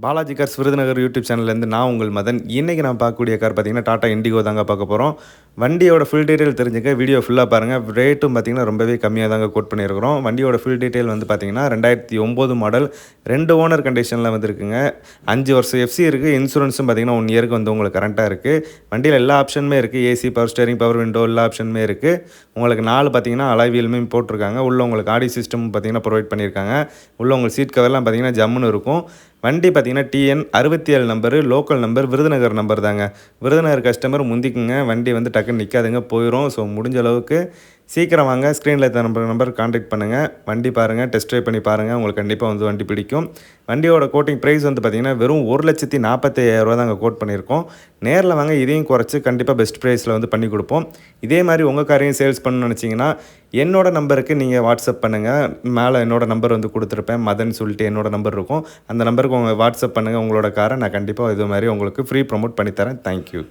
Balaji cars Virudhunagar YouTube சேனல்லேருந்து நான் உங்கள் மதன். இன்றைக்கி நான் பார்க்கக்கூடிய கார் பார்த்தீங்கன்னா டாடா இண்டிகோ தாங்க பார்க்க போகிறோம். வண்டியோட ஃபுல் டீட்டெயில் தெரிஞ்சுக்க வீடியோ ஃபுல்லாக பாருங்கள். ரேட்டும் பார்த்தீங்கன்னா ரொம்பவே கம்மியாக தாங்க கோட் பண்ணியிருக்கிறோம். வண்டியோட ஃபுல் டீட்டெயில் வந்து பார்த்தீங்கன்னா 2009 மாடல், 2 ஓனர் கண்டிஷனில் வந்துருக்குங்க. 5 வருஷம் எஃப்சி இருக்குது. இன்சூரன்ஸும் பார்த்தீங்கன்னா 1 இயருக்கு வந்து உங்களுக்கு கரண்ட்டாக இருக்குது. வண்டியில் எல்லா ஆப்ஷனுமே இருக்குது. AC, power steering, power window எல்லா ஆப்ஷனுமே இருக்குது. உங்களுக்கு 4 பார்த்தீங்கன்னா அலாய்வீலுமே போட்டிருக்காங்க. உள்ள உங்களுக்கு ஆடி சிஸ்டம் பார்த்தீங்கன்னா ப்ரொவைட் பண்ணியிருக்காங்க. உள்ள உங்களுக்கு சீட் கவர்லாம் பார்த்தீங்கன்னா ஜம்முன்னு இருக்கும். வண்டி பார்த்தீங்கன்னா TN 67 number, local number, Virudhunagar number தாங்க. விருதுநகர் கஸ்டமர் முந்திக்குங்க. வண்டி வந்து டக்குன்னு நிற்காதுங்க, போயிடும். ஸோ முடிஞ்ச அளவுக்கு சீக்கிரம் வாங்க. ஸ்க்ரீனில் நம்பர் கான்டாக்ட் பண்ணுங்கள். வண்டி பாருங்கள், டெஸ்ட் ட்ரைவ் பண்ணி பாருங்கள். உங்களுக்கு கண்டிப்பாக வந்து வண்டி பிடிக்கும். வண்டியோட கோட்டிங் ப்ரைஸ் வந்து பார்த்திங்கன்னா வெறும் 1,45,000 தாங்க கோட் பண்ணியிருக்கோம். நேரில் வாங்க, இதையும் குறைச்சி கண்டிப்பாக பெஸ்ட் ப்ரைஸில் வந்து பண்ணி கொடுப்போம். இதே மாதிரி உங்கள் காரையும் சேல்ஸ் பண்ணணும்னு நினச்சிங்கன்னா என்னோட நம்பருக்கு நீங்கள் வாட்ஸ்அப் பண்ணுங்கள். மேலே என்னோடய நம்பர் வந்து கொடுத்துருப்பேன், மதன் சொல்லிட்டு என்னோடய நம்பர் இருக்கும். அந்த நம்பருக்கு உங்கள் வாட்ஸ்அப் பண்ணுங்கள் உங்களோட காரை. நான் கண்டிப்பாக இது மாதிரி உங்களுக்கு ஃப்ரீ ப்ரொமோட் பண்ணித்தரேன். தேங்க்யூ.